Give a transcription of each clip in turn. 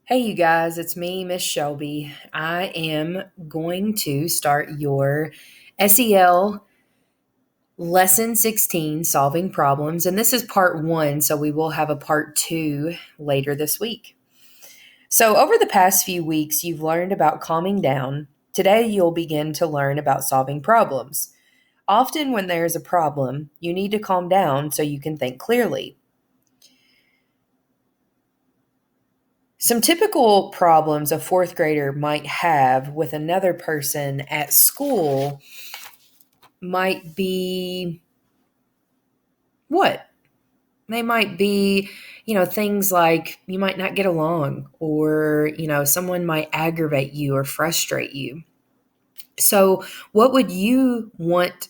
Hey, you guys, it's me, Miss Shelby. I am going to start your SEL Lesson 16, Solving Problems. And this is part one, so we will have a part two later this week. So, over the past few weeks, you've learned about calming down. Today, you'll begin to learn about solving problems. Often, when there's a problem, you need to calm down so you can think clearly. Some typical problems a fourth grader might have with another person at school might be what? They might be, things like you might not get along, or, someone might aggravate you or frustrate you. So, what would you want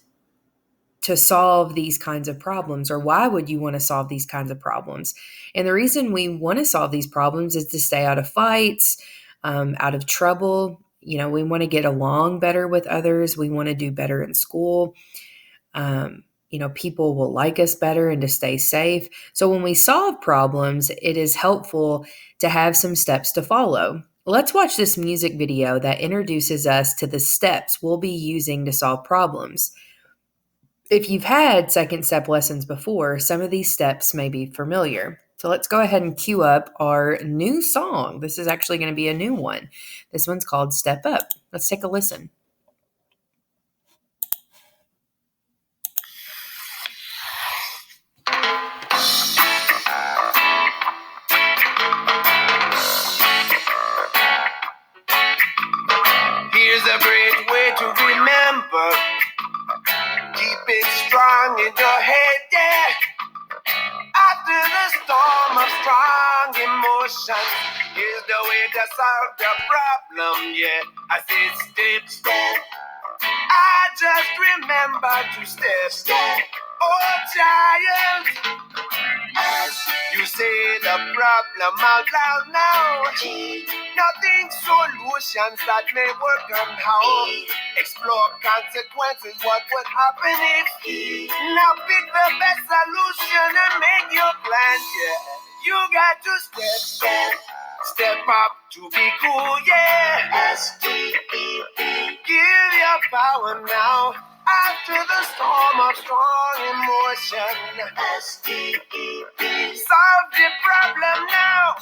to solve these kinds of problems, or why would you want to solve these kinds of problems? And the reason we want to solve these problems is to stay out of fights, out of trouble. We want to get along better with others. We want to do better in school. People will like us better and to stay safe. So when we solve problems, it is helpful to have some steps to follow. Let's watch this music video that introduces us to the steps we'll be using to solve problems. If you've had second step lessons before, some of these steps may be familiar. So let's go ahead and cue up our new song. This is actually going to be a new one. This one's called Step Up. Let's take a listen. Here's a great way to remember. Keep it strong in your head, yeah. After the storm of strong emotions, here's the way to solve the problem, yeah. I said step. I just remember to step. Oh, giant. You say the problem out loud now. Nothing solutions that may work on how. Explore consequences, what would happen if. Now pick the best solution and make your plan, yeah. You got to step up to be cool, yeah. S-T-E-P. Give your power now. After the storm of strong emotion. S-T-E-P. Solve the problem now.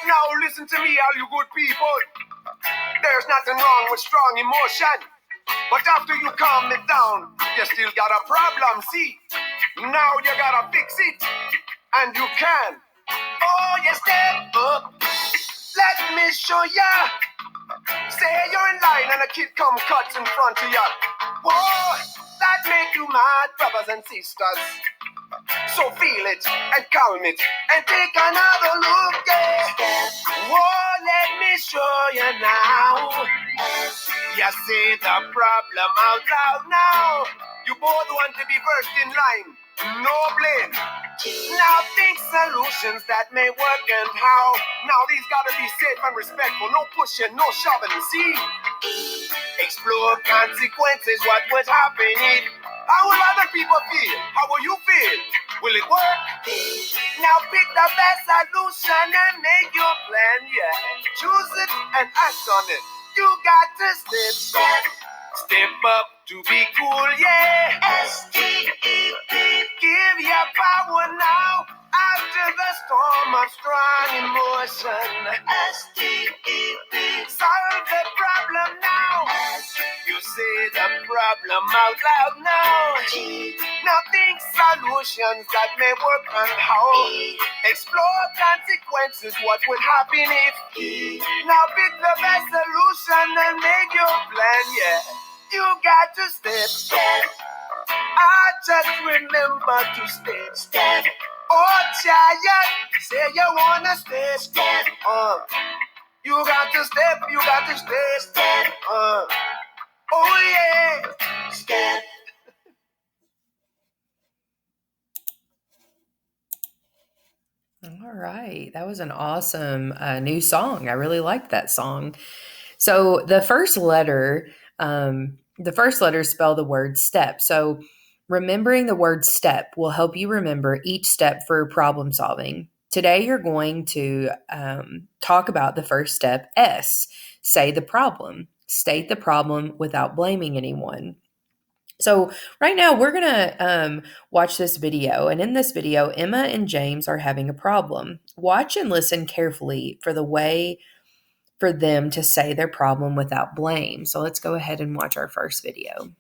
Now listen to me, all you good people. There's nothing wrong with strong emotion. But after you calm it down, you still got a problem, see? Now you gotta fix it. And you can. Oh, you step up. Let me show ya. Say you're in line and a kid come cuts in front of ya. Whoa, that make you mad, brothers and sisters. So feel it and calm it and take another look, yeah. Whoa, let me show you now. You see the problem out loud now. You both want to be first in line. No blame. Now think solutions that may work and how. Now these gotta be safe and respectful. No pushing, no shoving. See? Explore consequences. What would happen if? How will other people feel? How will you feel? Will it work? Now pick the best solution and make your plan, yeah. Choose it and act on it. You got to step up to be cool, yeah. S-T-E-P. Give your power now. After the storm of strong emotion. S-T-E-P. Solve the problem now. You say the problem out loud now. Now think solutions that may work on how. Explore consequences, what would happen if. Now pick the best solution and make your plan, yeah. You got to step. I just remember to step. Oh, giant, say you wanna step. You got to step. Oh yeah, step. All right. That was an awesome new song. I really liked that song. So the first letter spell the word step. So remembering the word step will help you remember each step for problem solving. today you're going to talk about the first step, S, say the problem. State the problem without blaming anyone. So right now we're going to watch this video. And in this video, Emma and James are having a problem. Watch and listen carefully for the way for them to say their problem without blame. So let's go ahead and watch our first video.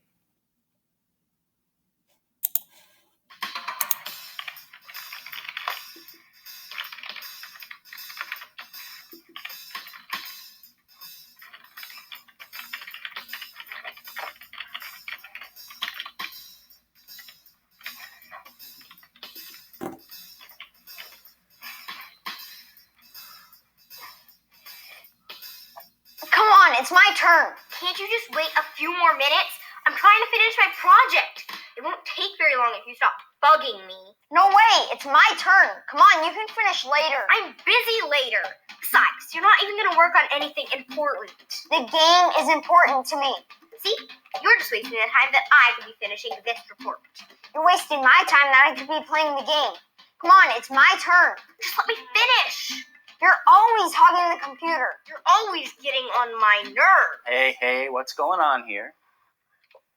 Come on, it's my turn. Can't you just wait a few more minutes? I'm trying to finish my project. It won't take very long if you stop bugging me. No way, it's my turn. Come on, you can finish later. I'm busy later. Besides, you're not even going to work on anything important. The game is important to me. See, you're just wasting the time that I could be finishing this report. You're wasting my time that I could be playing the game. Come on, it's my turn. Just let me finish. You're always hogging the computer. You're always getting on my nerves. Hey, what's going on here?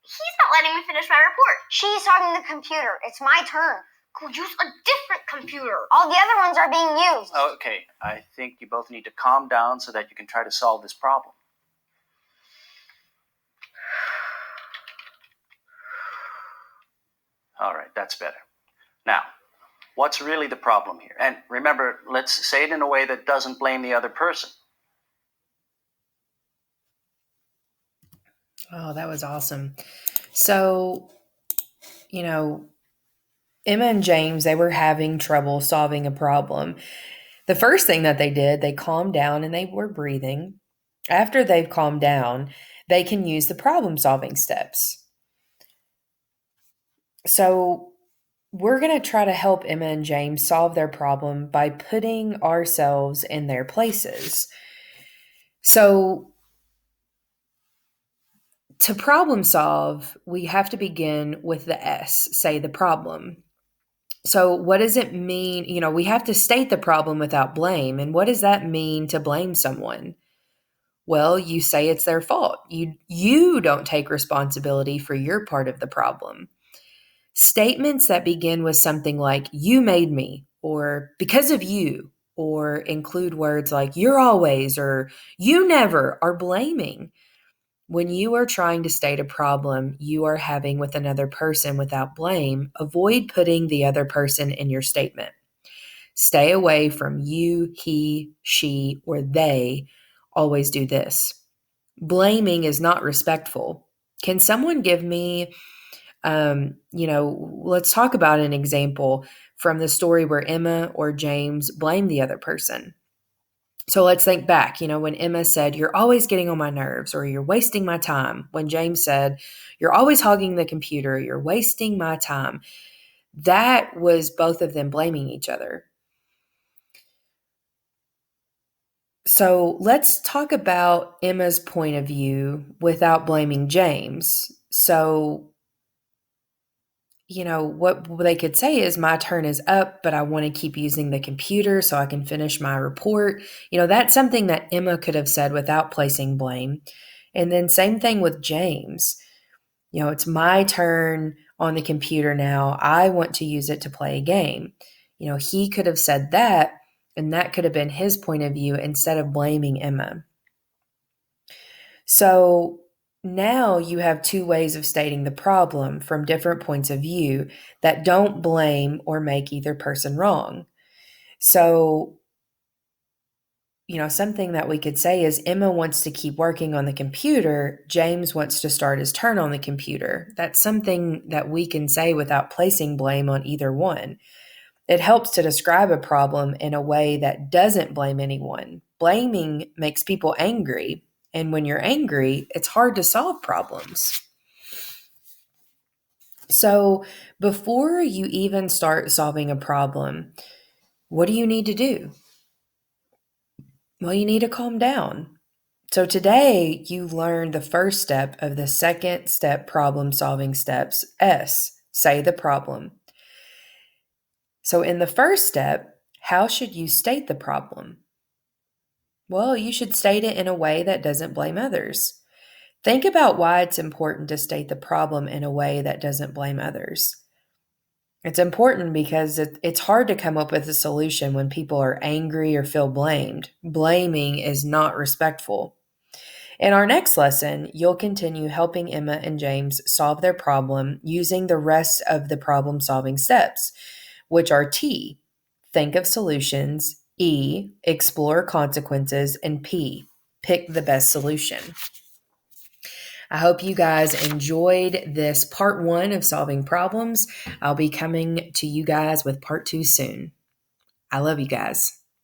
He's not letting me finish my report. She's hogging the computer. It's my turn. Could use a different computer. All the other ones are being used. Okay, I think you both need to calm down so that you can try to solve this problem. All right, that's better. Now, what's really the problem here? And remember, let's say it in a way that doesn't blame the other person. Oh, that was awesome. So, Emma and James, they were having trouble solving a problem. The first thing that they did, they calmed down and they were breathing. After they've calmed down, they can use the problem solving steps. So, we're going to try to help Emma and James solve their problem by putting ourselves in their places. So, to problem solve, we have to begin with the S, say the problem. So, what does it mean? We have to state the problem without blame. And what does that mean to blame someone? Well, you say it's their fault. You don't take responsibility for your part of the problem. Statements that begin with something like, you made me, or because of you, or include words like, you're always, or you never, are blaming. When you are trying to state a problem you are having with another person without blame, avoid putting the other person in your statement. Stay away from you, he, she, or they. Always do this. Blaming is not respectful. Can someone give me, let's talk about an example from the story where Emma or James blamed the other person. So let's think back, when Emma said, you're always getting on my nerves, or you're wasting my time. When James said, you're always hogging the computer, you're wasting my time. That was both of them blaming each other. So let's talk about Emma's point of view without blaming James. So, what they could say is, my turn is up, but I want to keep using the computer so I can finish my report. That's something that Emma could have said without placing blame. And then same thing with James. It's my turn on the computer now. I want to use it to play a game. He could have said that, and that could have been his point of view instead of blaming Emma. So now you have two ways of stating the problem from different points of view that don't blame or make either person wrong. So, something that we could say is, Emma wants to keep working on the computer. James wants to start his turn on the computer. That's something that we can say without placing blame on either one. It helps to describe a problem in a way that doesn't blame anyone. Blaming makes people angry. And when you're angry, it's hard to solve problems. So before you even start solving a problem, what do you need to do? Well, you need to calm down. So today you learned the first step of the second step problem solving steps, S, say the problem. So in the first step, How should you state the problem? Well, you should state it in a way that doesn't blame others. Think about why it's important to state the problem in a way that doesn't blame others. It's important because it's hard to come up with a solution when people are angry or feel blamed. Blaming is not respectful. In our next lesson, you'll continue helping Emma and James solve their problem using the rest of the problem solving steps, which are T, think of solutions, E, explore consequences, and P, pick the best solution. I hope you guys enjoyed this part 1 of solving problems. I'll be coming to you guys with part 2 soon. I love you guys.